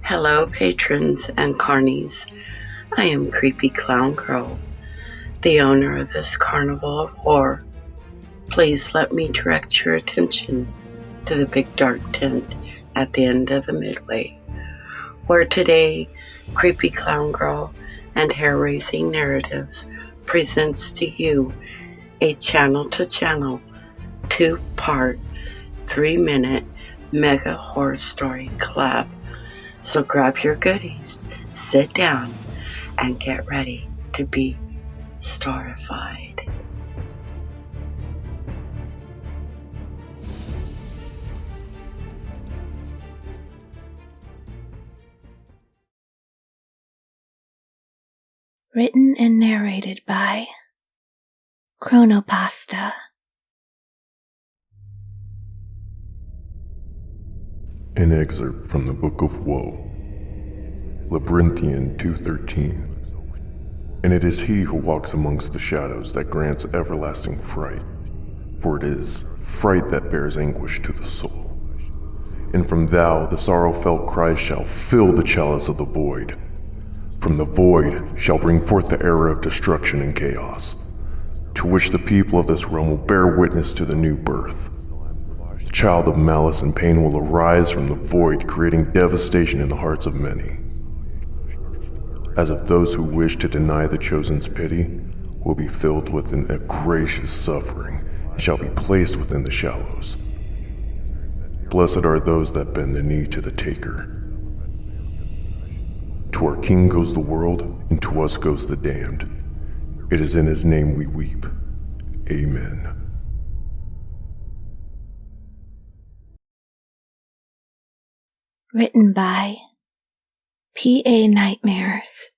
Hello, patrons and carnies. I am Creepy Clown Girl, the owner of this carnival of horror. Please let me direct your attention to the big dark tent at the end of the midway, where today Creepy Clown Girl and Hair-Raising Narratives presents to you a channel-to-channel, 2-part, 3-minute mega horror story collab. So grab your goodies, sit down, and get ready to be starified. Written and narrated by ChronoPasta. An excerpt from the Book of Woe, Labyrinthian 2:13. And it is he who walks amongst the shadows that grants everlasting fright, for it is fright that bears anguish to the soul. And from thou the sorrow-felt cries shall fill the chalice of the void. From the void shall bring forth the era of destruction and chaos, to which the people of this realm will bear witness to the new birth. The child of malice and pain will arise from the void, creating devastation in the hearts of many. As if those who wish to deny the chosen's pity will be filled with an gracious suffering and shall be placed within the shallows. Blessed are those that bend the knee to the taker. To our King goes the world, and to us goes the damned. It is in his name we weep. Amen. Written by P.A. Nightmares.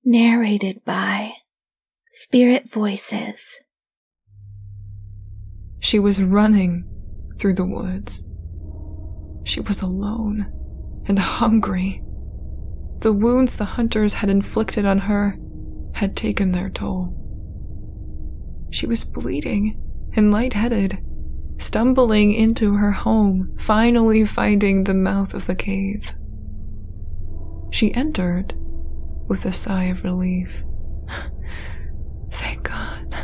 Narrated by Spirit Voices. She was running through the woods. She was alone and hungry. The wounds the hunters had inflicted on her had taken their toll. She was bleeding and lightheaded, stumbling into her home, finally finding the mouth of the cave. She entered with a sigh of relief. Thank God.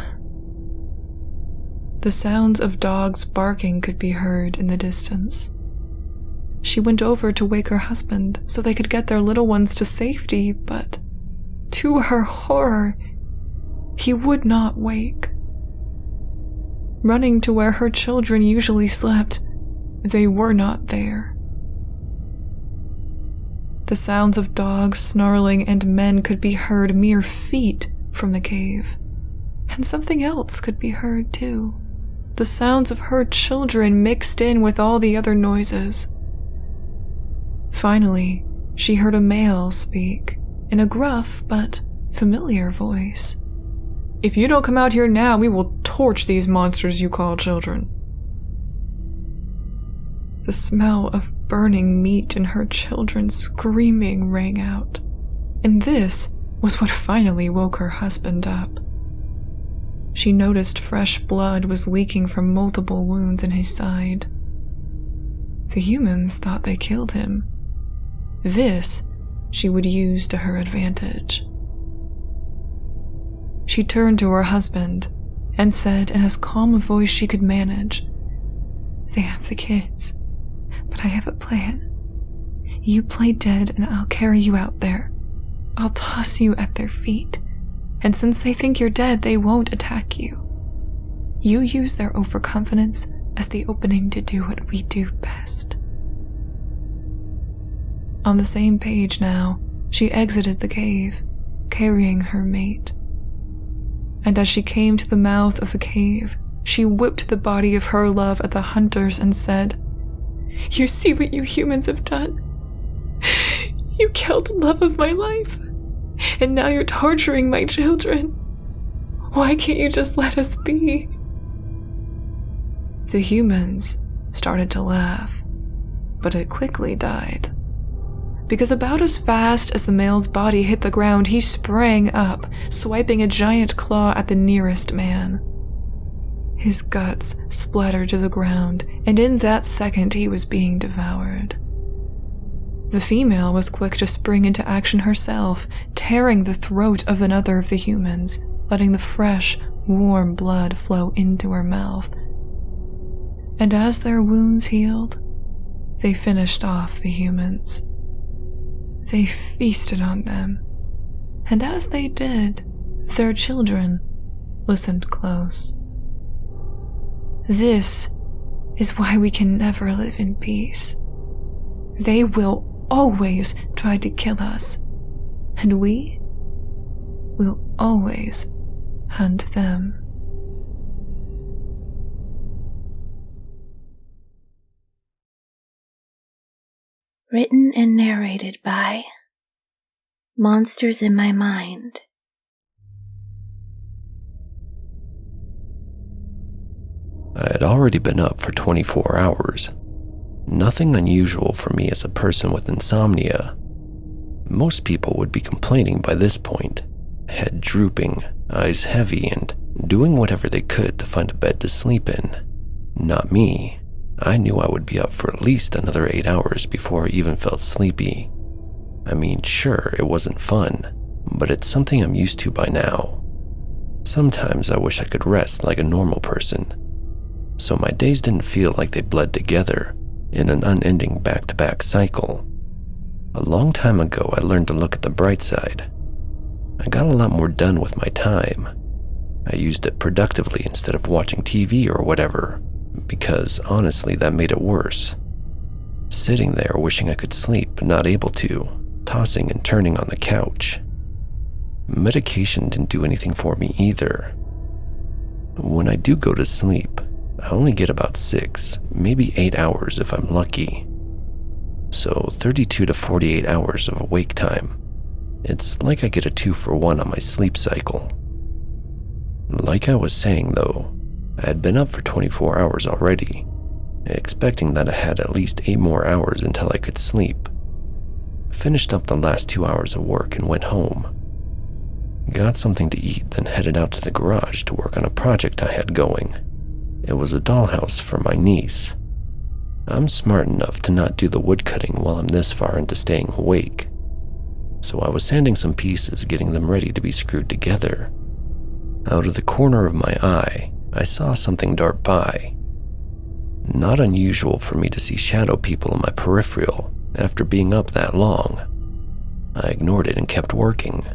The sounds of dogs barking could be heard in the distance. She went over to wake her husband so they could get their little ones to safety, but to her horror, he would not wake. Running to where her children usually slept, they were not there. The sounds of dogs snarling and men could be heard mere feet from the cave. And something else could be heard too. The sounds of her children mixed in with all the other noises. Finally, she heard a male speak, in a gruff but familiar voice. "If you don't come out here now, we will torch these monsters you call children." The smell of burning meat and her children screaming rang out, and this was what finally woke her husband up. She noticed fresh blood was leaking from multiple wounds in his side. The humans thought they killed him. This she would use to her advantage. She turned to her husband and said in as calm a voice she could manage, "They have the kids, but I have a plan. You play dead and I'll carry you out there. I'll toss you at their feet, and since they think you're dead, they won't attack you. You use their overconfidence as the opening to do what we do best." On the same page now, she exited the cave, carrying her mate. And as she came to the mouth of the cave, she whipped the body of her love at the hunters and said, "You see what you humans have done? You killed the love of my life, and now you're torturing my children. Why can't you just let us be?" The humans started to laugh, but it quickly died. Because about as fast as the male's body hit the ground, he sprang up, swiping a giant claw at the nearest man. His guts splattered to the ground, and in that second he was being devoured. The female was quick to spring into action herself, tearing the throat of another of the humans, letting the fresh, warm blood flow into her mouth. And as their wounds healed, they finished off the humans. They feasted on them, and as they did, their children listened close. This is why we can never live in peace. They will always try to kill us, and we will always hunt them. Written and narrated by Monsters in My Mind. I had already been up for 24 hours. Nothing unusual for me as a person with insomnia. Most people would be complaining by this point, head drooping, eyes heavy, and doing whatever they could to find a bed to sleep in. Not me. I knew I would be up for at least another 8 hours before I even felt sleepy. I mean, sure, it wasn't fun, but it's something I'm used to by now. Sometimes I wish I could rest like a normal person, so my days didn't feel like they bled together in an unending back-to-back cycle. A long time ago, I learned to look at the bright side. I got a lot more done with my time. I used it productively instead of watching TV or whatever, because honestly that made it worse. Sitting there wishing I could sleep but not able to, tossing and turning on the couch. Medication didn't do anything for me either. When I do go to sleep, I only get about 6, maybe 8 hours if I'm lucky. So 32 to 48 hours of awake time. It's like I get a 2-for-1 on my sleep cycle. Like I was saying though, I had been up for 24 hours already, expecting that I had at least 8 more hours until I could sleep. Finished up the last 2 hours of work and went home. Got something to eat, then headed out to the garage to work on a project I had going. It was a dollhouse for my niece. I'm smart enough to not do the woodcutting while I'm this far into staying awake. So I was sanding some pieces, getting them ready to be screwed together. Out of the corner of my eye, I saw something dart by. Not unusual for me to see shadow people in my peripheral after being up that long. I ignored it and kept working.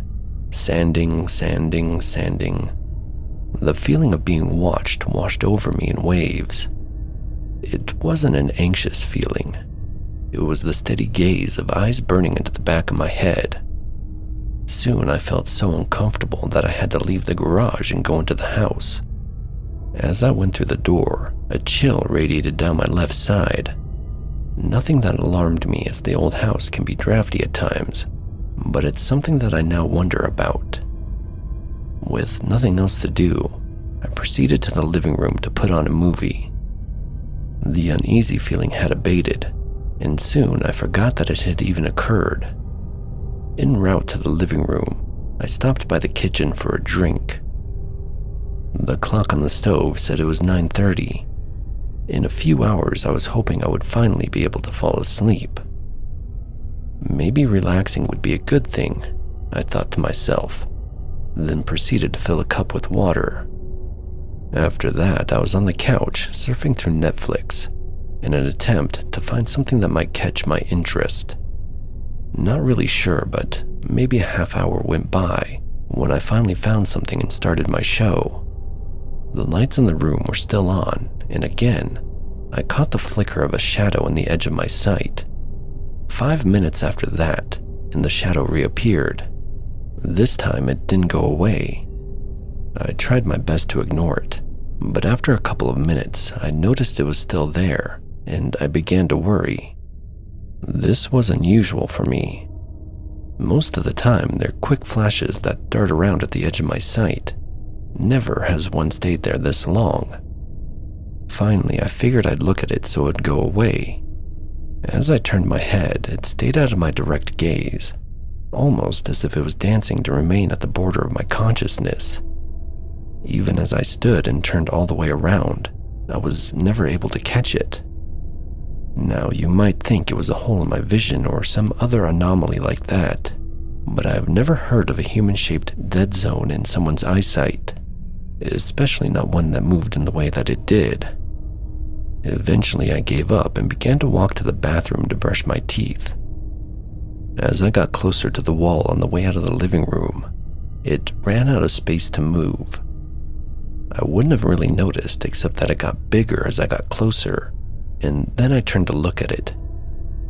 Sanding. The feeling of being watched washed over me in waves. It wasn't an anxious feeling. It was the steady gaze of eyes burning into the back of my head. Soon I felt so uncomfortable that I had to leave the garage and go into the house. As I went through the door, a chill radiated down my left side. Nothing that alarmed me, as the old house can be drafty at times, but it's something that I now wonder about. With nothing else to do, I proceeded to the living room to put on a movie. The uneasy feeling had abated, and soon I forgot that it had even occurred. En route to the living room, I stopped by the kitchen for a drink. The clock on the stove said it was 9:30. In a few hours, I was hoping I would finally be able to fall asleep. Maybe relaxing would be a good thing, I thought to myself, then proceeded to fill a cup with water. After that, I was on the couch surfing through Netflix in an attempt to find something that might catch my interest. Not really sure, but maybe a half hour went by when I finally found something and started my show. The lights in the room were still on, and again, I caught the flicker of a shadow in the edge of my sight. 5 minutes after that, and the shadow reappeared. This time it didn't go away. I tried my best to ignore it, but after a couple of minutes, I noticed it was still there, and I began to worry. This was unusual for me. Most of the time, they're quick flashes that dart around at the edge of my sight. Never has one stayed there this long. Finally, I figured I'd look at it so it'd go away. As I turned my head, it stayed out of my direct gaze, almost as if it was dancing to remain at the border of my consciousness. Even as I stood and turned all the way around, I was never able to catch it. Now, you might think it was a hole in my vision or some other anomaly like that, but I have never heard of a human-shaped dead zone in someone's eyesight, especially not one that moved in the way that it did. Eventually, I gave up and began to walk to the bathroom to brush my teeth. As I got closer to the wall on the way out of the living room, it ran out of space to move. I wouldn't have really noticed except that it got bigger as I got closer, and then I turned to look at it.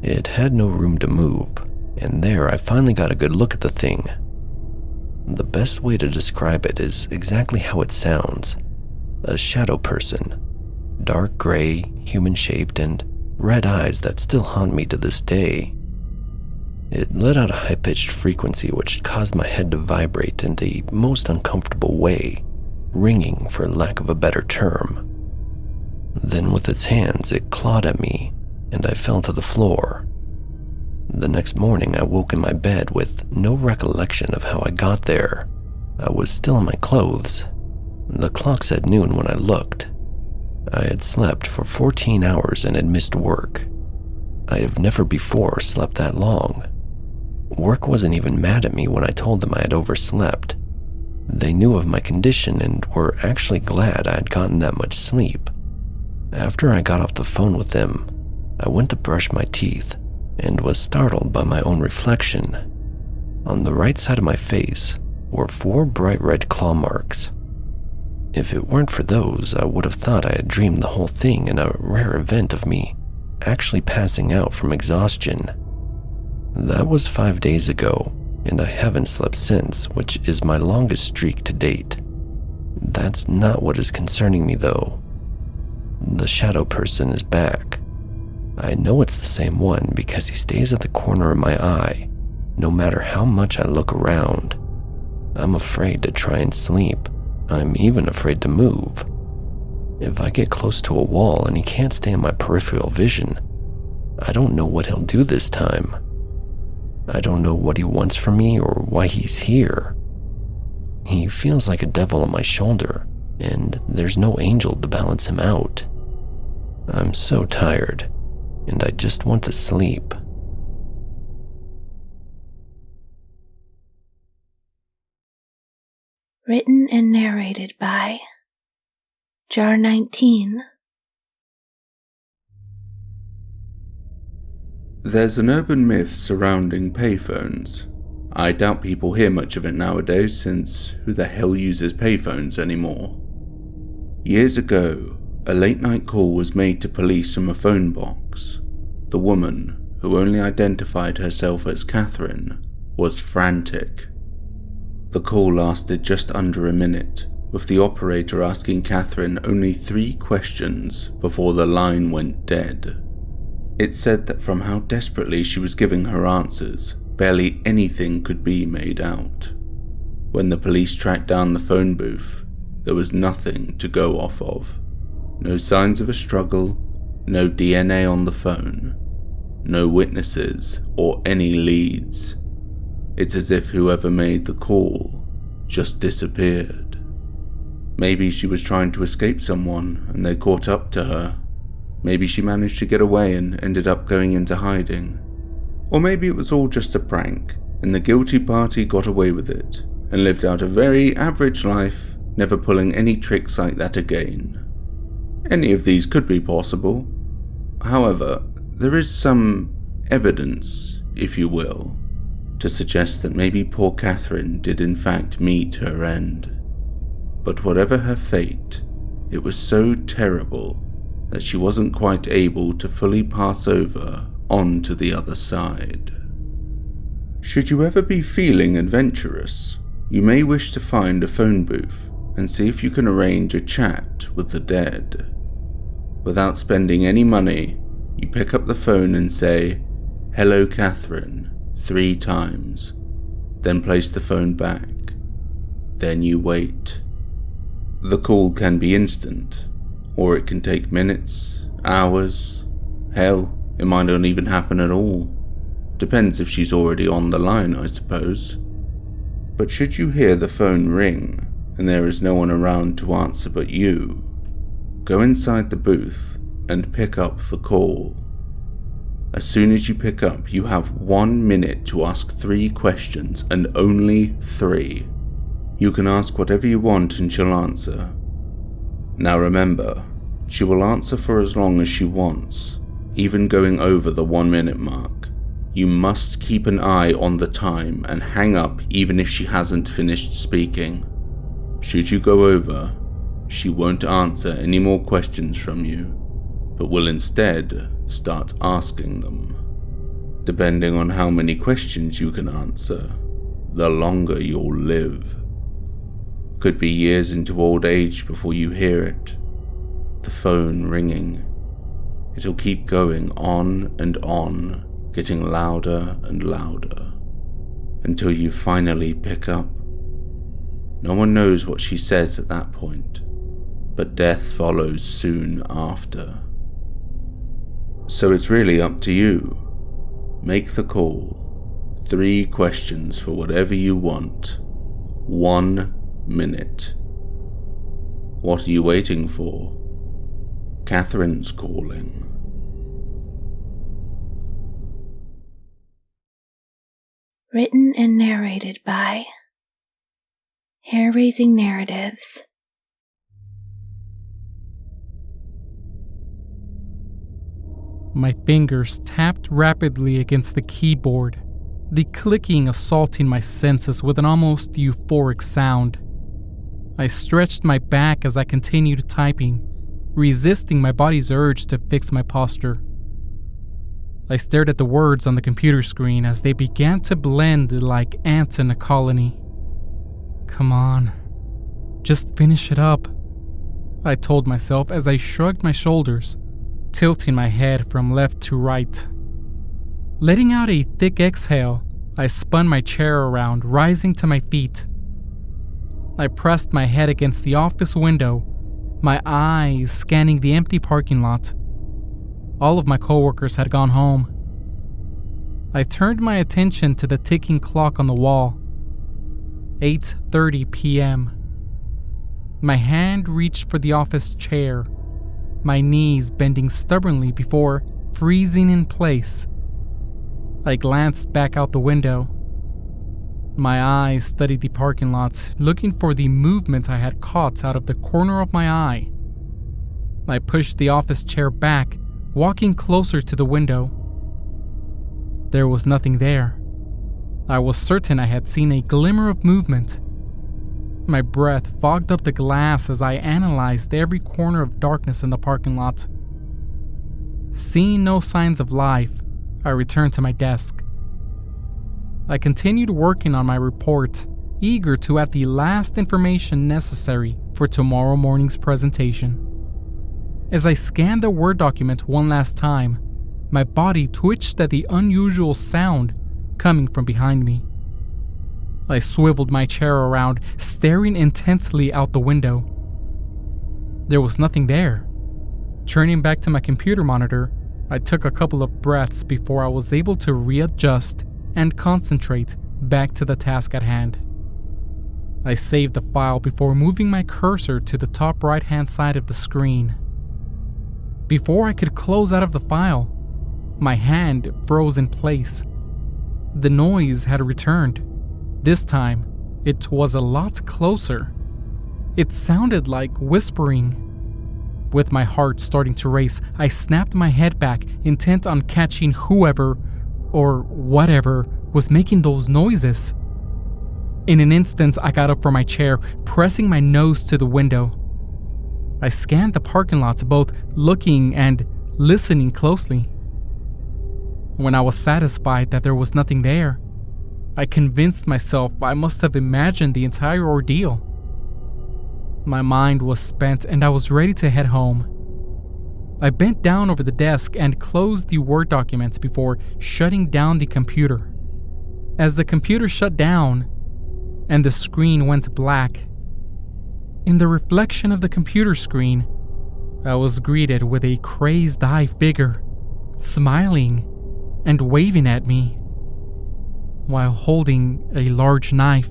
It had no room to move, and there I finally got a good look at the thing. The best way to describe it is exactly how it sounds: a shadow person, dark gray, human-shaped, and red eyes that still haunt me to this day. It let out a high-pitched frequency which caused my head to vibrate in the most uncomfortable way, ringing for lack of a better term. Then with its hands, it clawed at me, and I fell to the floor. The next morning, I woke in my bed with no recollection of how I got there. I was still in my clothes. The clock said noon when I looked. I had slept for 14 hours and had missed work. I have never before slept that long. Work wasn't even mad at me when I told them I had overslept. They knew of my condition and were actually glad I had gotten that much sleep. After I got off the phone with them, I went to brush my teeth and was startled by my own reflection. On the right side of my face were 4 bright red claw marks. If it weren't for those, I would have thought I had dreamed the whole thing in a rare event of me actually passing out from exhaustion. That was 5 days ago, and I haven't slept since, which is my longest streak to date. That's not what is concerning me, though. The shadow person is back. I know it's the same one because he stays at the corner of my eye, no matter how much I look around. I'm afraid to try and sleep. I'm even afraid to move. If I get close to a wall and he can't stay in my peripheral vision, I don't know what he'll do this time. I don't know what he wants from me or why he's here. He feels like a devil on my shoulder, and there's no angel to balance him out. I'm so tired, and I just want to sleep. Written and narrated by Jar 19. There's an urban myth surrounding payphones. I doubt people hear much of it nowadays, since who the hell uses payphones anymore? Years ago, a late-night call was made to police from a phone box. The woman, who only identified herself as Catherine, was frantic. The call lasted just under a minute, with the operator asking Catherine only 3 questions before the line went dead. It said that from how desperately she was giving her answers, barely anything could be made out. When the police tracked down the phone booth, there was nothing to go off of. No signs of a struggle, no DNA on the phone, no witnesses or any leads. It's as if whoever made the call just disappeared. Maybe she was trying to escape someone and they caught up to her. Maybe she managed to get away and ended up going into hiding. Or maybe it was all just a prank and the guilty party got away with it and lived out a very average life, never pulling any tricks like that again. Any of these could be possible. However, there is some evidence, if you will, to suggest that maybe poor Catherine did in fact meet her end. But whatever her fate, it was so terrible that she wasn't quite able to fully pass over on to the other side. Should you ever be feeling adventurous, you may wish to find a phone booth and see if you can arrange a chat with the dead. Without spending any money, you pick up the phone and say, "Hello, Catherine," 3 times, then place the phone back. Then you wait. The call can be instant, or it can take minutes, hours, hell, it might not even happen at all. Depends if she's already on the line, I suppose. But should you hear the phone ring, and there is no one around to answer but you, go inside the booth and pick up the call. As soon as you pick up, you have 1 minute to ask 3 questions, and only 3. You can ask whatever you want and she'll answer. Now remember, she will answer for as long as she wants, even going over the 1 minute mark. You must keep an eye on the time and hang up even if she hasn't finished speaking. Should you go over, she won't answer any more questions from you, but will instead start asking them. Depending on how many questions you can answer, the longer you'll live. Could be years into old age before you hear it. The phone ringing. It'll keep going on and on, getting louder and louder, until you finally pick up. No one knows what she says at that point, but death follows soon after. So it's really up to you. Make the call. 3 questions for whatever you want. 1 minute. What are you waiting for? Catherine's calling. Written and narrated by Hair-Raising Narratives. My fingers tapped rapidly against the keyboard, the clicking assaulting my senses with an almost euphoric sound. I stretched my back as I continued typing, resisting my body's urge to fix my posture. I stared at the words on the computer screen as they began to blend like ants in a colony. Come on, just finish it up, I told myself as I shrugged my shoulders, tilting my head from left to right. Letting out a thick exhale, I spun my chair around, rising to my feet. I pressed my head against the office window, my eyes scanning the empty parking lot. All of my coworkers had gone home. I turned my attention to the ticking clock on the wall. 8:30 p.m. My hand reached for the office chair, my knees bending stubbornly before freezing in place. I glanced back out the window. My eyes studied the parking lot, looking for the movement I had caught out of the corner of my eye. I pushed the office chair back, walking closer to the window. There was nothing there. I was certain I had seen a glimmer of movement. My breath fogged up the glass as I analyzed every corner of darkness in the parking lot. Seeing no signs of life, I returned to my desk. I continued working on my report, eager to add the last information necessary for tomorrow morning's presentation. As I scanned the Word document one last time, my body twitched at the unusual sound coming from behind me. I swiveled my chair around, staring intensely out the window. There was nothing there. Turning back to my computer monitor, I took a couple of breaths before I was able to readjust and concentrate back to the task at hand. I saved the file before moving my cursor to the top right-hand side of the screen. Before I could close out of the file, my hand froze in place. The noise had returned. This time, it was a lot closer. It sounded like whispering. With my heart starting to race, I snapped my head back, intent on catching whoever or whatever was making those noises. In an instant, I got up from my chair, pressing my nose to the window. I scanned the parking lot, both looking and listening closely. When I was satisfied that there was nothing there, I convinced myself I must have imagined the entire ordeal. My mind was spent and I was ready to head home. I bent down over the desk and closed the Word documents before shutting down the computer. As the computer shut down and the screen went black, in the reflection of the computer screen, I was greeted with a crazed-eye figure, smiling and waving at me, while holding a large knife.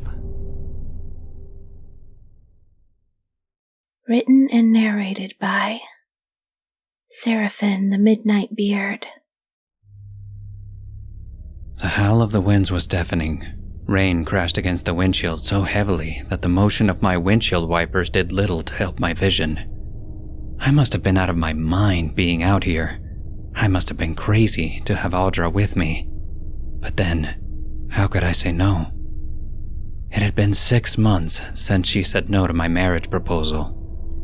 Written and narrated by Serafin the Midnight Beard. The howl of the winds was deafening. Rain crashed against the windshield so heavily that the motion of my windshield wipers did little to help my vision. I must have been out of my mind being out here. I must have been crazy to have Audra with me. But then, how could I say no? It had been 6 months since she said no to my marriage proposal.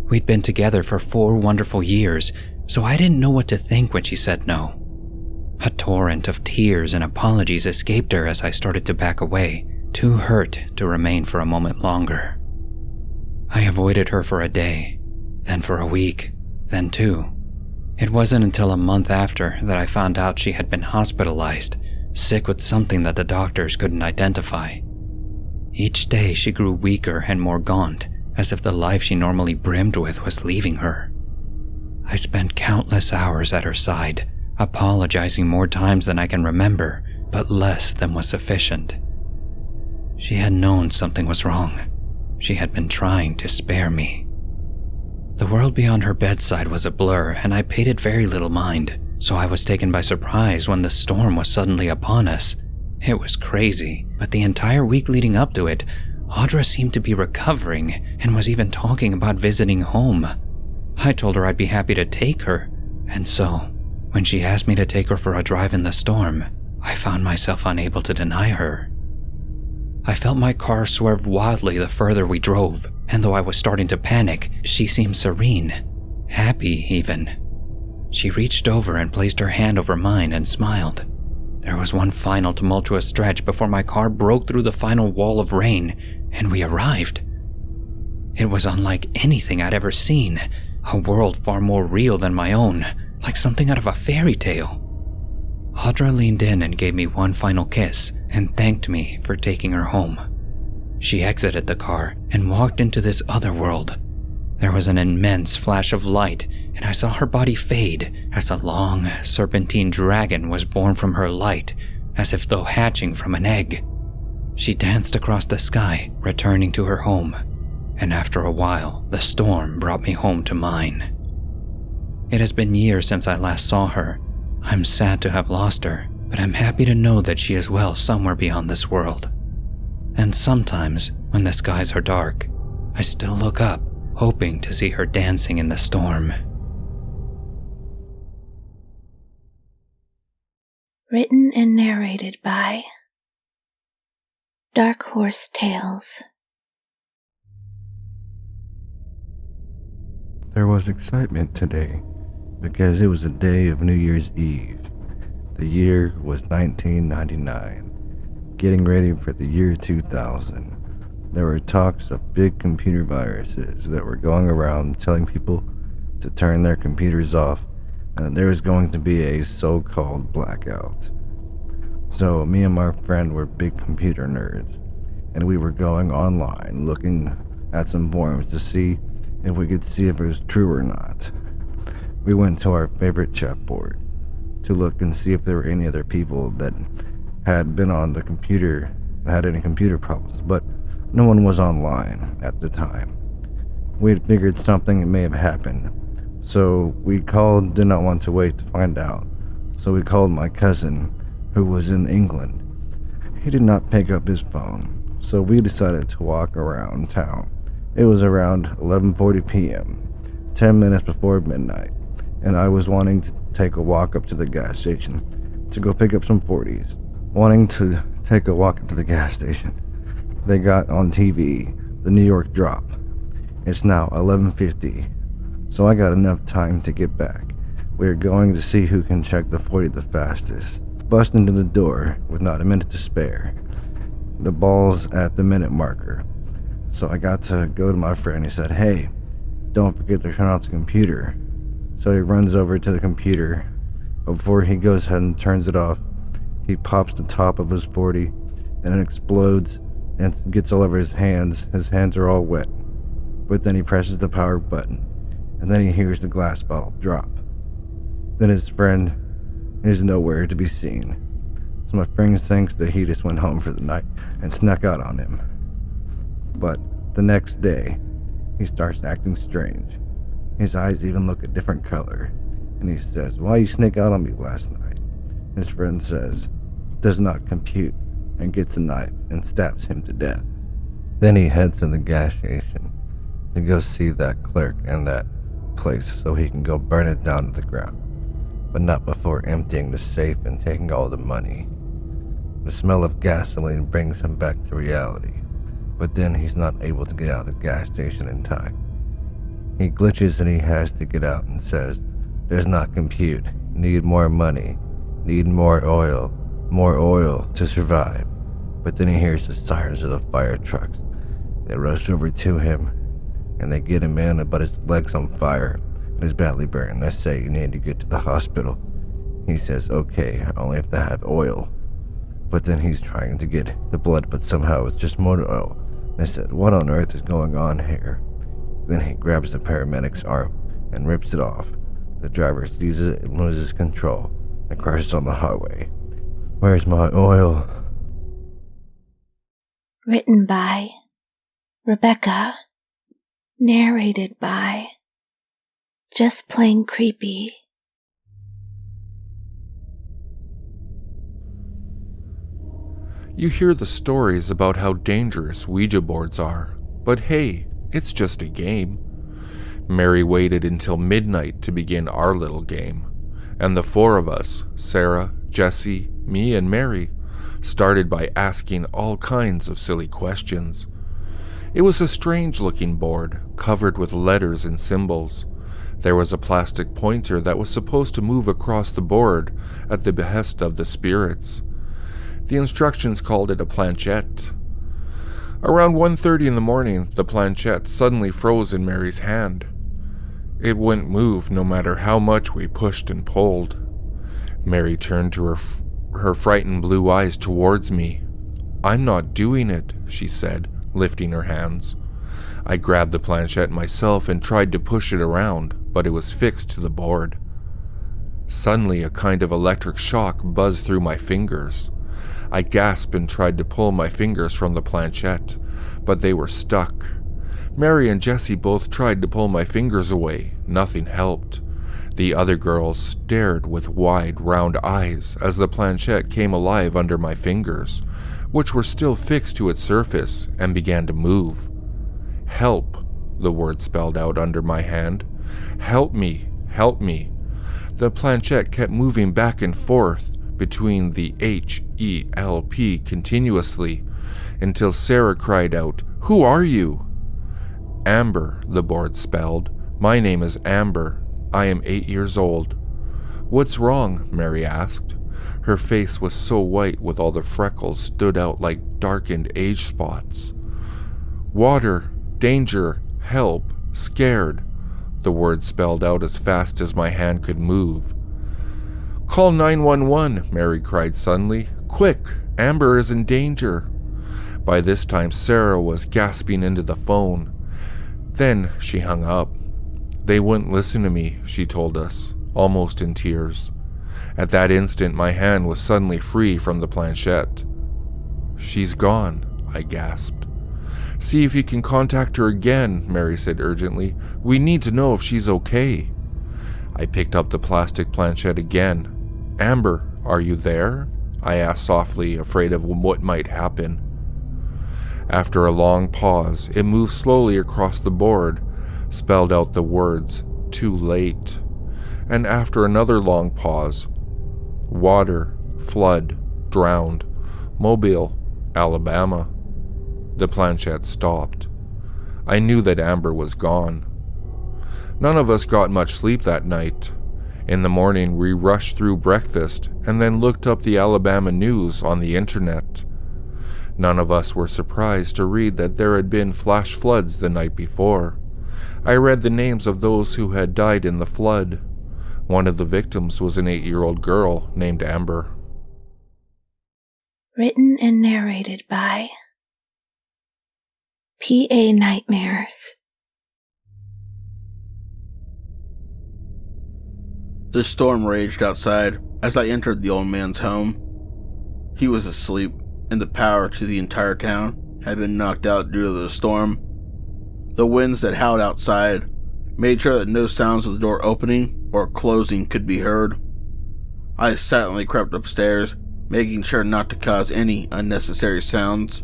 We'd been together for 4 wonderful years, so I didn't know what to think when she said no. A torrent of tears and apologies escaped her as I started to back away, too hurt to remain for a moment longer. I avoided her for a day, then for a week, then 2. It wasn't until a month after that I found out she had been hospitalized, sick with something that the doctors couldn't identify. Each day she grew weaker and more gaunt, as if the life she normally brimmed with was leaving her. I spent countless hours at her side, apologizing more times than I can remember, but less than was sufficient. She had known something was wrong. She had been trying to spare me. The world beyond her bedside was a blur, and I paid it very little mind, so I was taken by surprise when the storm was suddenly upon us. It was crazy, but the entire week leading up to it, Audra seemed to be recovering and was even talking about visiting home. I told her I'd be happy to take her, and so, when she asked me to take her for a drive in the storm, I found myself unable to deny her. I felt my car swerve wildly the further we drove, and though I was starting to panic, she seemed serene, happy even. She reached over and placed her hand over mine and smiled. There was one final tumultuous stretch before my car broke through the final wall of rain, and we arrived. It was unlike anything I'd ever seen, a world far more real than my own, like something out of a fairy tale. Audra leaned in and gave me one final kiss and thanked me for taking her home. She exited the car and walked into this other world. There was an immense flash of light, and I saw her body fade as a long, serpentine dragon was born from her light, as if though hatching from an egg. She danced across the sky, returning to her home, and after a while, the storm brought me home to mine. It has been years since I last saw her. I'm sad to have lost her, but I'm happy to know that she is well somewhere beyond this world. And sometimes, when the skies are dark, I still look up, hoping to see her dancing in the storm. Written and narrated by Dark Horse Tales. There was excitement today because it was the day of New Year's Eve. The year was 1999, getting ready for the year 2000. There were talks of big computer viruses that were going around telling people to turn their computers off, and there was going to be a so-called blackout. So me and my friend were big computer nerds, and we were going online looking at some forums to see if we could see if it was true or not. We went to our favorite chat board to look and see if there were any other people that had been on the computer that had any computer problems, but no one was online at the time. We had figured something may have happened, so we did not want to wait to find out. So we called my cousin, who was in England. He did not pick up his phone, so we decided to walk around town. It was around 11:40 p.m., 10 minutes before midnight, and I was wanting to take a walk up to the gas station to go pick up some 40s. Wanting to take a walk up to the gas station, they got on TV the New York drop. It's now 11:50, so I got enough time to get back. We're going to see who can check the 40 the fastest. Bust into the door with not a minute to spare. The ball's at the minute marker. So I got to go to my friend. He said, "Hey, don't forget to turn off the computer." So he runs over to the computer. Before he goes ahead and turns it off, he pops the top of his 40 and it explodes and gets all over his hands. His hands are all wet. But then he presses the power button and then he hears the glass bottle drop. Then his friend is nowhere to be seen. So my friend thinks that he just went home for the night and snuck out on him. But the next day, he starts acting strange. His eyes even look a different color. And he says, "Why you sneak out on me last night?" His friend says, does not compute, and gets a knife and stabs him to death. Then he heads to the gas station to go see that clerk in that place so he can go burn it down to the ground, but not before emptying the safe and taking all the money. The smell of gasoline brings him back to reality, but then he's not able to get out of the gas station in time. He glitches and he has to get out and says, "Does not compute, need more money, need more oil to survive." But then he hears the sirens of the fire trucks. They rush over to him and they get him in, but his leg's on fire and he's badly burned. They say you need to get to the hospital. He says, "Okay, I only have to have oil." But then he's trying to get the blood, but somehow it's just motor oil. They said, "What on earth is going on here?" Then he grabs the paramedic's arm and rips it off. The driver sees it and loses control and crashes on the highway. "Where's my oil?" Written by Rebecca. Narrated by Just Plain Creepy. You hear the stories about how dangerous Ouija boards are, but hey, it's just a game. Mary waited until midnight to begin our little game, and the four of us, Sarah, Jesse, me, and Mary, started by asking all kinds of silly questions. It was a strange-looking board, covered with letters and symbols. There was a plastic pointer that was supposed to move across the board at the behest of the spirits. The instructions called it a planchette. Around 1:30 in the morning, the planchette suddenly froze in Mary's hand. It wouldn't move no matter how much we pushed and pulled. Mary turned to her frightened blue eyes towards me. "I'm not doing it," she said, lifting her hands. I grabbed the planchette myself and tried to push it around, but it was fixed to the board. Suddenly, a kind of electric shock buzzed through my fingers. I gasped and tried to pull my fingers from the planchette, but they were stuck. Mary and Jessie both tried to pull my fingers away. Nothing helped. The other girls stared with wide, round eyes as the planchette came alive under my fingers, which were still fixed to its surface, and began to move. "Help," the word spelled out under my hand. "Help me, help me." The planchette kept moving back and forth between the H-E-L-P continuously, until Sarah cried out, "Who are you?" "Amber," the board spelled. "My name is Amber. I am 8 years old." "What's wrong?" Mary asked. Her face was so white with all the freckles stood out like darkened age spots. "Water, danger, help, scared," the word spelled out as fast as my hand could move. "Call 911, Mary cried suddenly. "Quick, Amber is in danger." By this time, Sarah was gasping into the phone. Then she hung up. They wouldn't listen to me, she told us, almost in tears. At that instant, my hand was suddenly free from the planchette. "She's gone," I gasped. "See if you can contact her again," Mary said urgently. "We need to know if she's okay." I picked up the plastic planchette again. "Amber, are you there?" I asked softly, afraid of what might happen. After a long pause, it moved slowly across the board, spelled out the words, "Too late." And after another long pause, "Water, flood, drowned, Mobile, Alabama." The planchette stopped. I knew that Amber was gone. None of us got much sleep that night. In the morning, we rushed through breakfast and then looked up the Alabama news on the internet. None of us were surprised to read that there had been flash floods the night before. I read the names of those who had died in the flood. One of the victims was an 8-year-old girl named Amber. Written and narrated by PA Nightmares. The storm raged outside as I entered the old man's home. He was asleep, and the power to the entire town had been knocked out due to the storm. The winds that howled outside made sure that no sounds of the door opening or closing could be heard. I silently crept upstairs making sure not to cause any unnecessary sounds.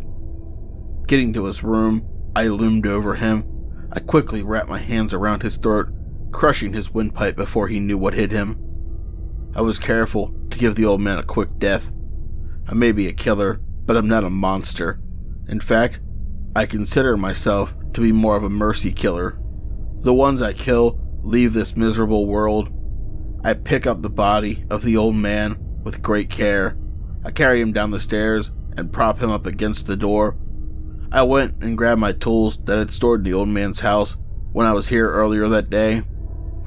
Getting to his room, I loomed over him. I quickly wrapped my hands around his throat, crushing his windpipe before he knew what hit him. I was careful to give the old man a quick death. I may be a killer, but I'm not a monster. In fact, I consider myself to be more of a mercy killer. The ones I kill leave this miserable world. I pick up the body of the old man with great care. I carry him down the stairs and prop him up against the door. I went and grabbed my tools that I'd stored in the old man's house when I was here earlier that day.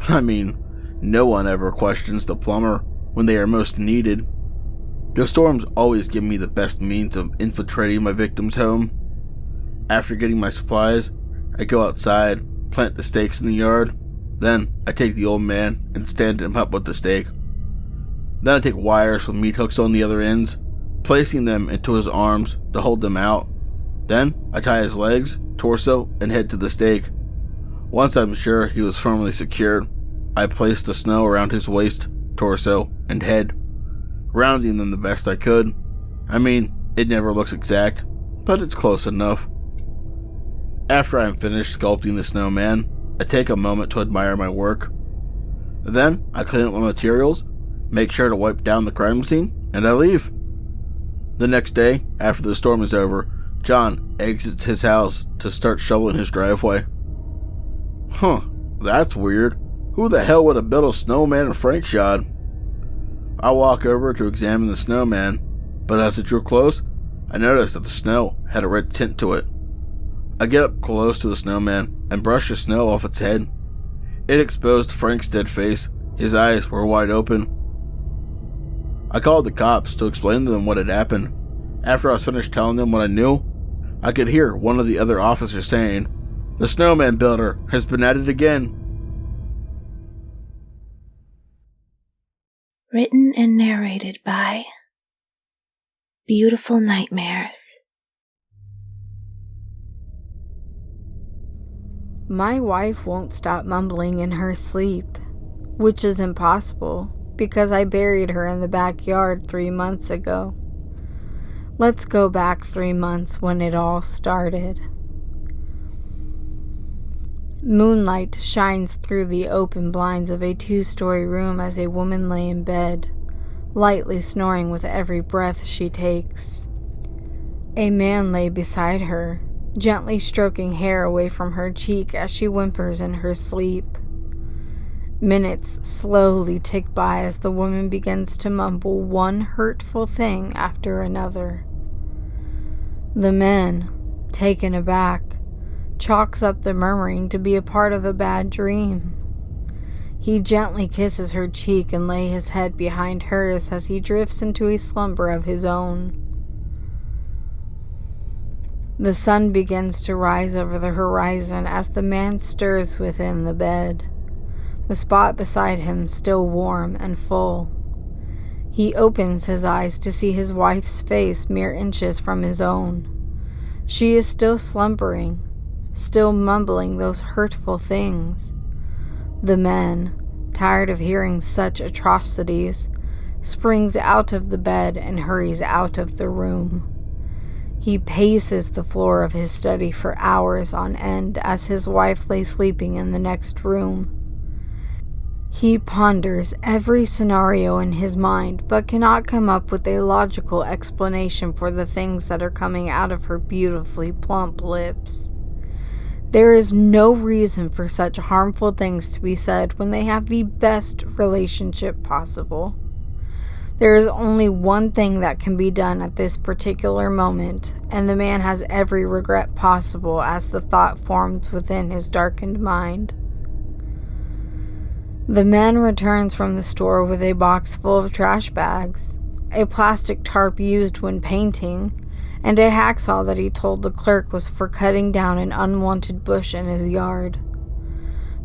I mean, no one ever questions the plumber when they are most needed. The storms always give me the best means of infiltrating my victim's home. After getting my supplies, I go outside, plant the stakes in the yard. Then I take the old man and stand him up with the stake. Then I take wires with meat hooks on the other ends, placing them into his arms to hold them out. Then I tie his legs, torso, and head to the stake. Once I'm sure he was firmly secured, I place the snow around his waist, torso, and head, rounding them the best I could. I mean, it never looks exact, but it's close enough. After I'm finished sculpting the snowman, I take a moment to admire my work. Then I clean up my materials, make sure to wipe down the crime scene, and I leave. The next day, after the storm is over, John exits his house to start shoveling his driveway. That's weird. Who the hell would have built a snowman in Frankshod? I walk over to examine the snowman, but as it drew close, I noticed that the snow had a red tint to it. I get up close to the snowman and brush the snow off its head. It exposed Frank's dead face. His eyes were wide open. I called the cops to explain to them what had happened. After I was finished telling them what I knew, I could hear one of the other officers saying, "The snowman builder has been at it again." Written and narrated by Beautiful Nightmares. My wife won't stop mumbling in her sleep, which is impossible because I buried her in the backyard 3 months ago. Let's go back 3 months when it all started. Moonlight shines through the open blinds of a 2-story room as a woman lay in bed, lightly snoring with every breath she takes. A man lay beside her, gently stroking hair away from her cheek as she whimpers in her sleep. Minutes slowly tick by as the woman begins to mumble one hurtful thing after another. The man, taken aback, chalks up the murmuring to be a part of a bad dream. He gently kisses her cheek and lays his head behind hers as he drifts into a slumber of his own. The sun begins to rise over the horizon as the man stirs within the bed, the spot beside him still warm and full. He opens his eyes to see his wife's face mere inches from his own. She is still slumbering, still mumbling those hurtful things. The man, tired of hearing such atrocities, springs out of the bed and hurries out of the room. He paces the floor of his study for hours on end as his wife lay sleeping in the next room. He ponders every scenario in his mind, but cannot come up with a logical explanation for the things that are coming out of her beautifully plump lips. There is no reason for such harmful things to be said when they have the best relationship possible. There is only one thing that can be done at this particular moment, and the man has every regret possible as the thought forms within his darkened mind. The man returns from the store with a box full of trash bags, a plastic tarp used when painting, and a hacksaw that he told the clerk was for cutting down an unwanted bush in his yard.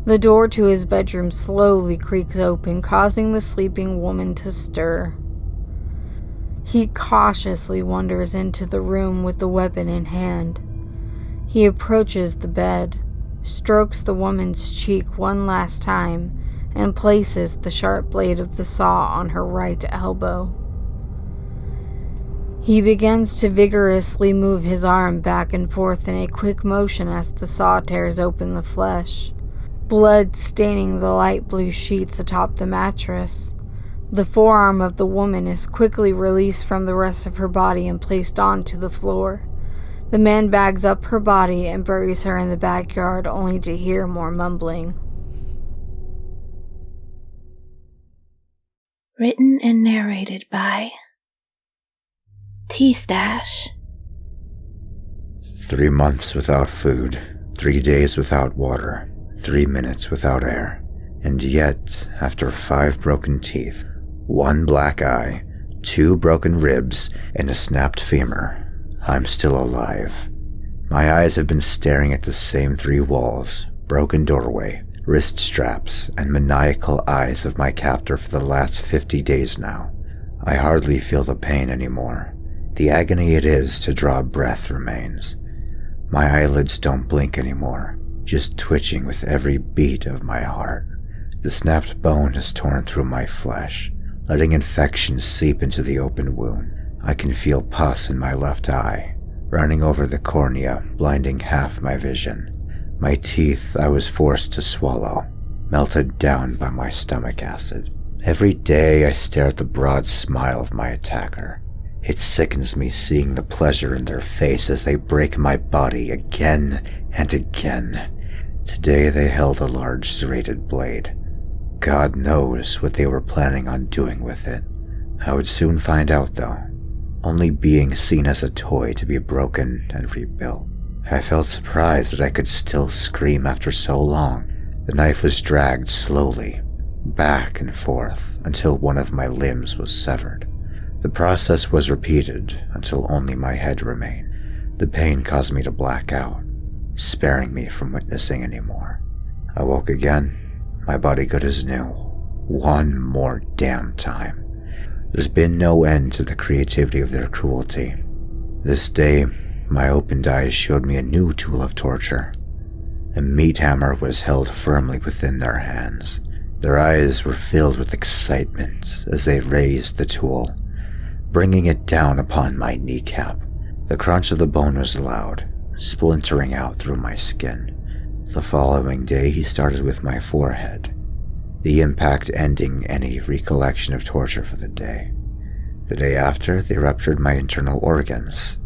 The door to his bedroom slowly creaks open, causing the sleeping woman to stir. He cautiously wanders into the room with the weapon in hand. He approaches the bed, strokes the woman's cheek one last time, and places the sharp blade of the saw on her right elbow. He begins to vigorously move his arm back and forth in a quick motion as the saw tears open the flesh, blood staining the light blue sheets atop the mattress. The forearm of the woman is quickly released from the rest of her body and placed onto the floor. The man bags up her body and buries her in the backyard, only to hear more mumbling. Written and narrated by TeeStache. 3 months without food, 3 days without water, 3 minutes without air, and yet, after 5 broken teeth, 1 black eye, 2 broken ribs, and a snapped femur, I'm still alive. My eyes have been staring at the same 3 walls, broken doorway, wrist straps, and maniacal eyes of my captor for the last 50 days now. I hardly feel the pain anymore. The agony it is to draw breath remains. My eyelids don't blink anymore, just twitching with every beat of my heart. The snapped bone has torn through my flesh, letting infection seep into the open wound. I can feel pus in my left eye, running over the cornea, blinding half my vision. My teeth I was forced to swallow, melted down by my stomach acid. Every day I stare at the broad smile of my attacker. It sickens me seeing the pleasure in their face as they break my body again and again. Today they held a large serrated blade. God knows what they were planning on doing with it. I would soon find out though, only being seen as a toy to be broken and rebuilt. I felt surprised that I could still scream after so long. The knife was dragged slowly, back and forth, until one of my limbs was severed. The process was repeated until only my head remained. The pain caused me to black out, sparing me from witnessing anymore. I woke again, my body good as new. One more damn time. There's been no end to the creativity of their cruelty. This day, my opened eyes showed me a new tool of torture. A meat hammer was held firmly within their hands. Their eyes were filled with excitement as they raised the tool, bringing it down upon my kneecap. The crunch of the bone was loud, splintering out through my skin. The following day he started with my forehead, the impact ending any recollection of torture for the day. The day after, they ruptured my internal organs,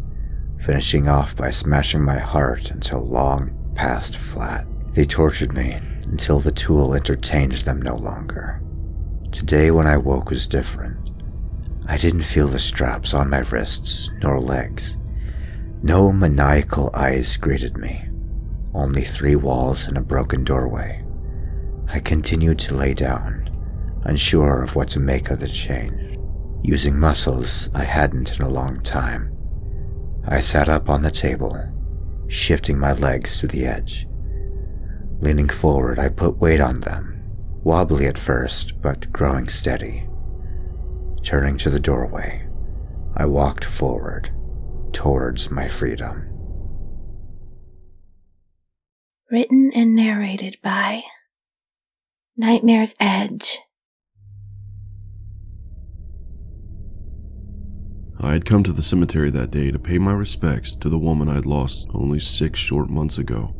finishing off by smashing my heart until long past flat. They tortured me until the tool entertained them no longer. Today when I woke was different. I didn't feel the straps on my wrists nor legs. No maniacal eyes greeted me, only 3 walls and a broken doorway. I continued to lay down, unsure of what to make of the change, using muscles I hadn't in a long time. I sat up on the table, shifting my legs to the edge. Leaning forward, I put weight on them, wobbly at first, but growing steady. Turning to the doorway, I walked forward, towards my freedom. Written and narrated by Nightmare's Edge. I had come to the cemetery that day to pay my respects to the woman I had lost only 6 short months ago.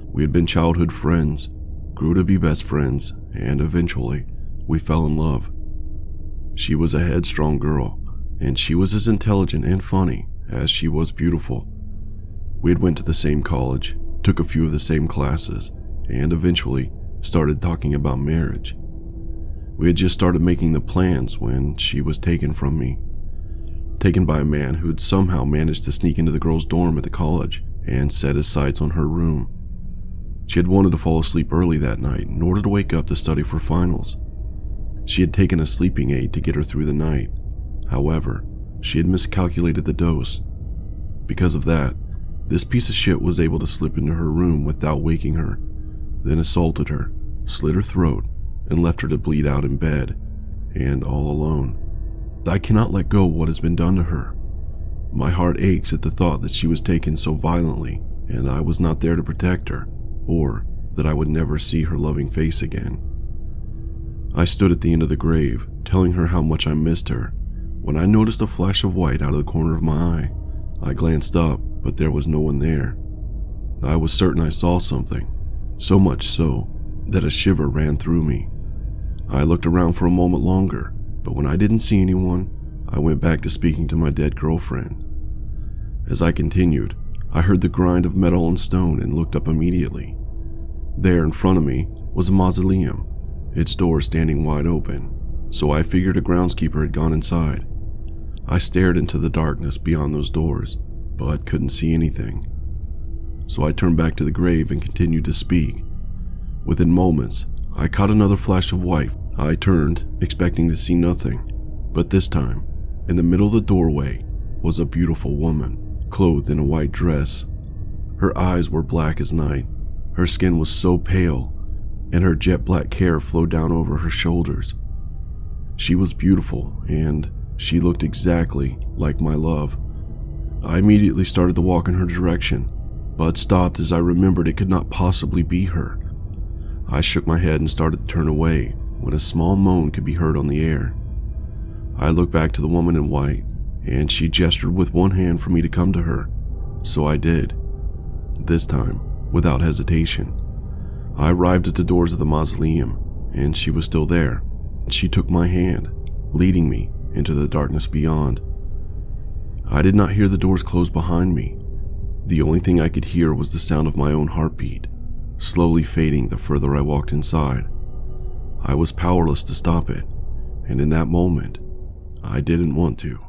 We had been childhood friends, grew to be best friends, and eventually, we fell in love. She was a headstrong girl, and she was as intelligent and funny as she was beautiful. We had went to the same college, took a few of the same classes, and eventually started talking about marriage. We had just started making the plans when she was taken from me. Taken by a man who had somehow managed to sneak into the girl's dorm at the college and set his sights on her room. She had wanted to fall asleep early that night in order to wake up to study for finals. She had taken a sleeping aid to get her through the night. However, she had miscalculated the dose. Because of that, this piece of shit was able to slip into her room without waking her, then assaulted her, slit her throat, and left her to bleed out in bed, and all alone. I cannot let go of what has been done to her. My heart aches at the thought that she was taken so violently, and I was not there to protect her, or that I would never see her loving face again. I stood at the end of the grave, telling her how much I missed her, when I noticed a flash of white out of the corner of my eye. I glanced up, but there was no one there. I was certain I saw something, so much so that a shiver ran through me. I looked around for a moment longer, but when I didn't see anyone, I went back to speaking to my dead girlfriend. As I continued, I heard the grind of metal and stone and looked up immediately. There in front of me was a mausoleum, its door standing wide open, so I figured a groundskeeper had gone inside. I stared into the darkness beyond those doors, but couldn't see anything. So I turned back to the grave and continued to speak. Within moments, I caught another flash of white. I turned, expecting to see nothing, but this time, in the middle of the doorway, was a beautiful woman, clothed in a white dress. Her eyes were black as night. Her skin was so pale, and her jet black hair flowed down over her shoulders. She was beautiful, and she looked exactly like my love. I immediately started to walk in her direction, but stopped as I remembered it could not possibly be her. I shook my head and started to turn away when a small moan could be heard on the air. I looked back to the woman in white, and she gestured with one hand for me to come to her, so I did. This time, without hesitation. I arrived at the doors of the mausoleum, and she was still there. She took my hand, leading me into the darkness beyond. I did not hear the doors close behind me. The only thing I could hear was the sound of my own heartbeat, slowly fading the further I walked inside. I was powerless to stop it, and in that moment, I didn't want to.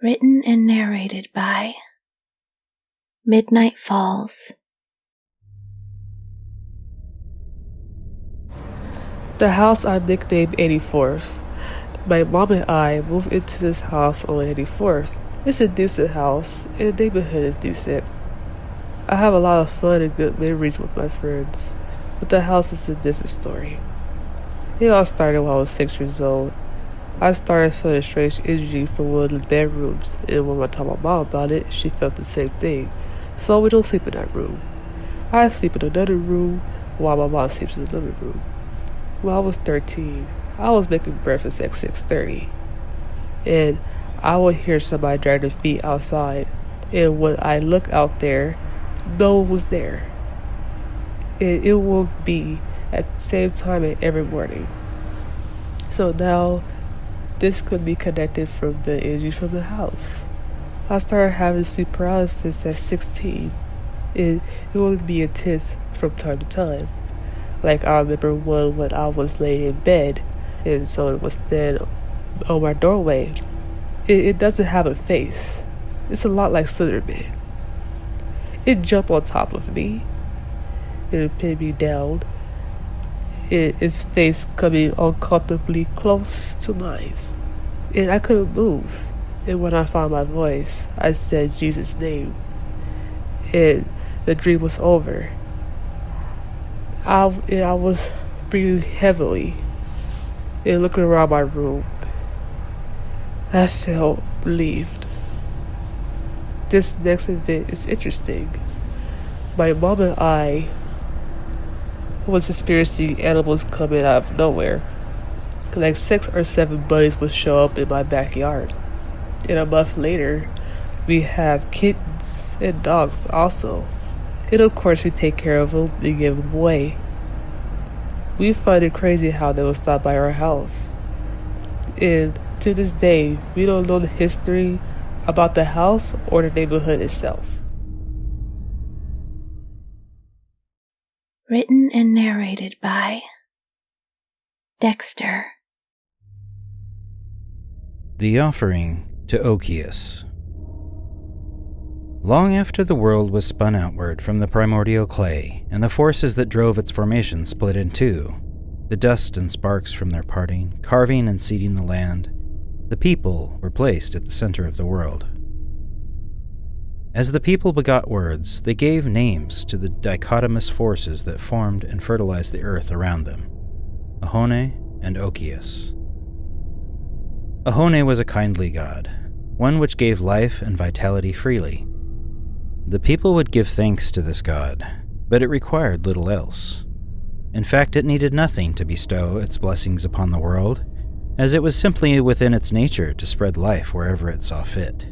Written and narrated by Midnight Falls. The house I nicknamed 84th. My mom and I moved into this house on 84th. It's a decent house, and the neighborhood is decent. I have a lot of fun and good memories with my friends, but the house is a different story. It all started when I was 6 years old. I started feeling strange energy from one of the bedrooms, and when I told my mom about it, she felt the same thing. So we don't sleep in that room. I sleep in another room while my mom sleeps in the living room. When I was 13, I was making breakfast at 6:30, and I would hear somebody drag their feet outside, and when I look out there, no one was there. And it will be at the same time every morning. So now, this could be connected from the energy from the house. I started having sleep paralysis at 16. It would be intense from time to time. Like I remember one when I was laying in bed, and so it was standing on my doorway. It doesn't have a face. It's a lot like Slenderman. It jumped on top of me. It pinned me down. Its face coming uncomfortably close to mine. And I couldn't move. And when I found my voice, I said Jesus' name. And the dream was over. I was breathing heavily and looking around my room. I felt relieved. This next event is interesting. My mom and I was experiencing animals coming out of nowhere. Like 6 or 7 bunnies would show up in my backyard. And a month later, we have kittens and dogs also. And of course we take care of them and give them away. We find it crazy how they will stop by our house. And to this day, we don't know the history about the house or the neighborhood itself. Written and narrated by Dexter. The Offering to Okius. Long after the world was spun outward from the primordial clay, and the forces that drove its formation split in two, the dust and sparks from their parting, carving and seeding the land, the people were placed at the center of the world. As the people begot words, they gave names to the dichotomous forces that formed and fertilized the earth around them, Ahone and Okius. Ahone was a kindly god, one which gave life and vitality freely. The people would give thanks to this god, but it required little else. In fact, it needed nothing to bestow its blessings upon the world, as it was simply within its nature to spread life wherever it saw fit.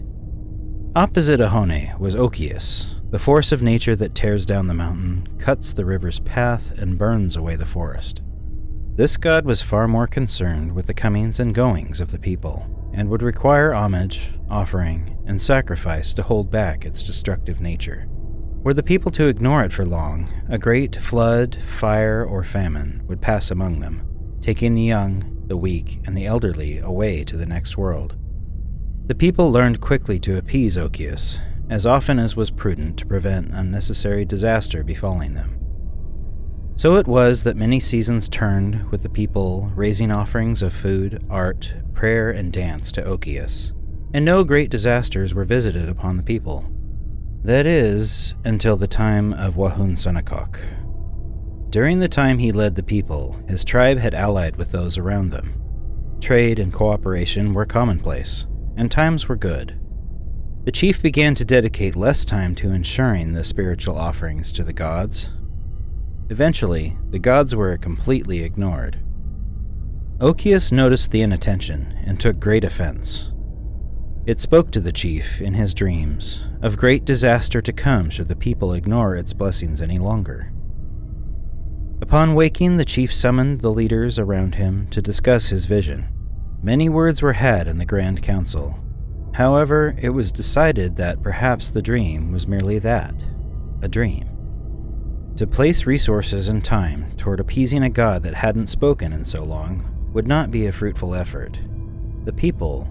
Opposite Ahone was Okius, the force of nature that tears down the mountain, cuts the river's path, and burns away the forest. This god was far more concerned with the comings and goings of the people, and would require homage, offering, and sacrifice to hold back its destructive nature. Were the people to ignore it for long, a great flood, fire, or famine would pass among them, taking the young, the weak, and the elderly away to the next world. The people learned quickly to appease Okius, as often as was prudent to prevent unnecessary disaster befalling them. So it was that many seasons turned with the people raising offerings of food, art, prayer, and dance to Okius, and no great disasters were visited upon the people. That is, until the time of Wahun Sonakok. During the time he led the people, his tribe had allied with those around them. Trade and cooperation were commonplace, and times were good. The chief began to dedicate less time to ensuring the spiritual offerings to the gods. Eventually, the gods were completely ignored. Okius noticed the inattention and took great offense. It spoke to the chief in his dreams of great disaster to come should the people ignore its blessings any longer. Upon waking, the chief summoned the leaders around him to discuss his vision. Many words were had in the Grand Council. However, it was decided that perhaps the dream was merely that, a dream. To place resources and time toward appeasing a god that hadn't spoken in so long would not be a fruitful effort. The people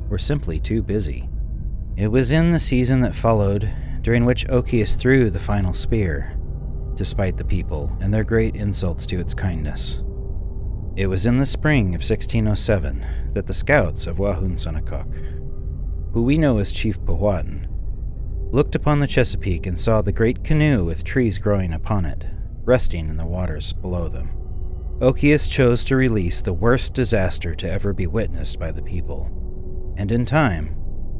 were simply too busy. It was in the season that followed, during which Okius threw the final spear, despite the people and their great insults to its kindness. It was in the spring of 1607 that the scouts of Wahun Sonakok, who we know as Chief Powhatan, looked upon the Chesapeake and saw the great canoe with trees growing upon it, resting in the waters below them. Okius chose to release the worst disaster to ever be witnessed by the people, and in time,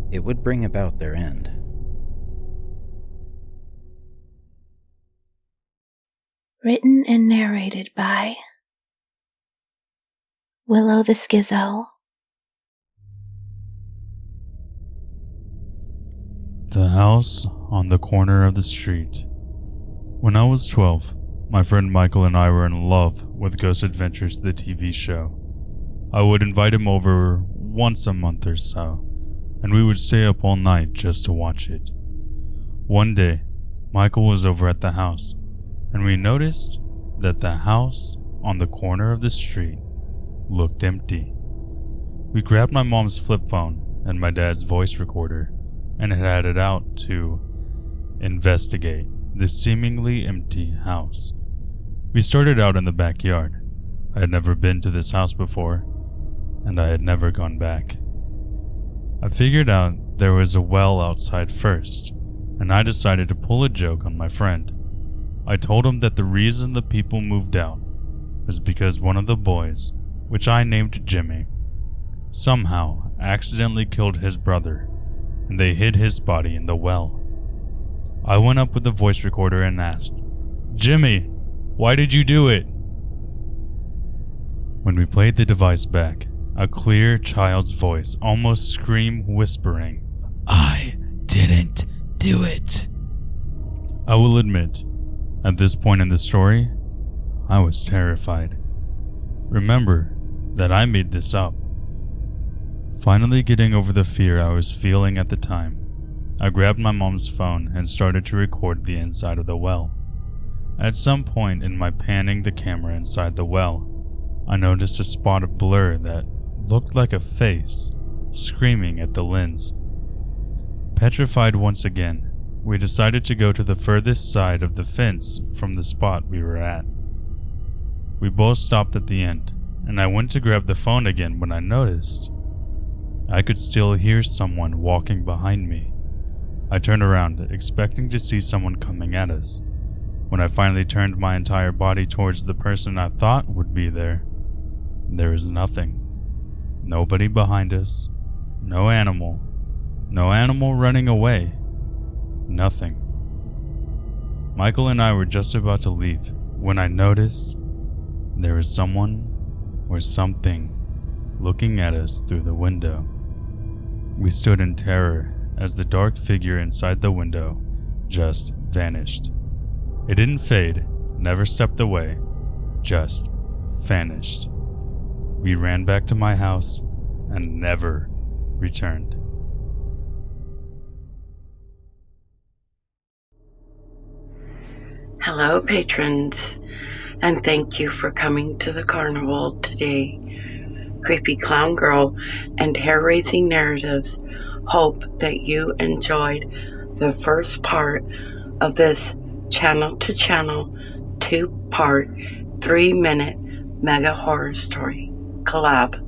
it would bring about their end. Written and narrated by Willow the Schizo. The house on the corner of the street. When I was 12, my friend Michael and I were in love with Ghost Adventures, the TV show. I would invite him over once a month or so, and we would stay up all night just to watch it. One day, Michael was over at the house, and we noticed that the house on the corner of the street looked empty. We grabbed my mom's flip phone and my dad's voice recorder and headed out to investigate the seemingly empty house. We started out in the backyard. I had never been to this house before, and I had never gone back. I figured out there was a well outside first, and I decided to pull a joke on my friend. I told him that the reason the people moved out was because one of the boys, which I named Jimmy, somehow accidentally killed his brother, and they hid his body in the well. I went up with the voice recorder and asked, "Jimmy, why did you do it?" When we played the device back, a clear child's voice almost screamed, whispering, "I didn't do it." I will admit, at this point in the story, I was terrified. Remember that I made this up. Finally getting over the fear I was feeling at the time, I grabbed my mom's phone and started to record the inside of the well. At some point in my panning the camera inside the well, I noticed a spot of blur that looked like a face screaming at the lens. Petrified once again, we decided to go to the furthest side of the fence from the spot we were at. We both stopped at the end, and I went to grab the phone again when I noticed I could still hear someone walking behind me. I turned around, expecting to see someone coming at us. When I finally turned my entire body towards the person I thought would be there, there was nothing. Nobody behind us. No animal running away. Nothing. Michael and I were just about to leave when I noticed There is someone or something looking at us through the window. We stood in terror as the dark figure inside the window just vanished. It didn't fade, never stepped away, just vanished. We ran back to my house and never returned. Hello, patrons, and thank you for coming to the carnival today. Creepy Clown Girl and Hair-Raising Narratives hope that you enjoyed the first part of this channel-to-channel 2-part 3-minute mega horror story collab.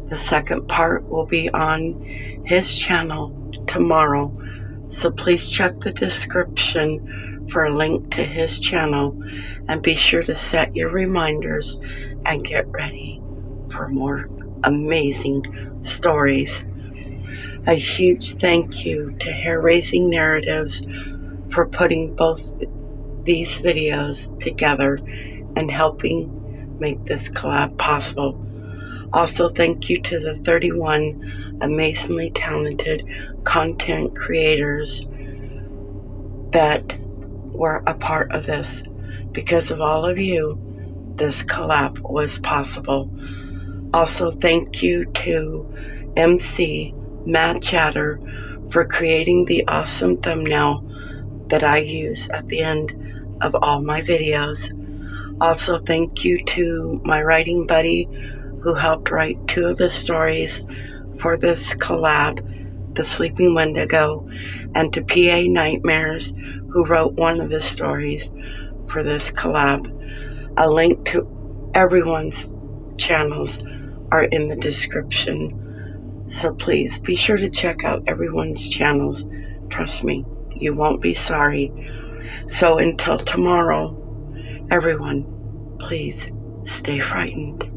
The second part will be on his channel tomorrow, so please check the description for a link to his channel and be sure to set your reminders and get ready for more amazing stories. A huge thank you to Hair-Raising Narratives for putting both these videos together and helping make this collab possible. Also, thank you to the 31 amazingly talented content creators that were a part of this. Because of all of you, this collab was possible. Also, thank you to MC Matt Chatter for creating the awesome thumbnail that I use at the end of all my videos. Also, thank you to my writing buddy who helped write 2 of the stories for this collab, The Sleeping Wendigo, and to PA Nightmares, who wrote 1 of the stories for this collab. A link to everyone's channels are in the description, so please be sure to check out everyone's channels. Trust me, you won't be sorry. So until tomorrow, everyone, please stay frightened.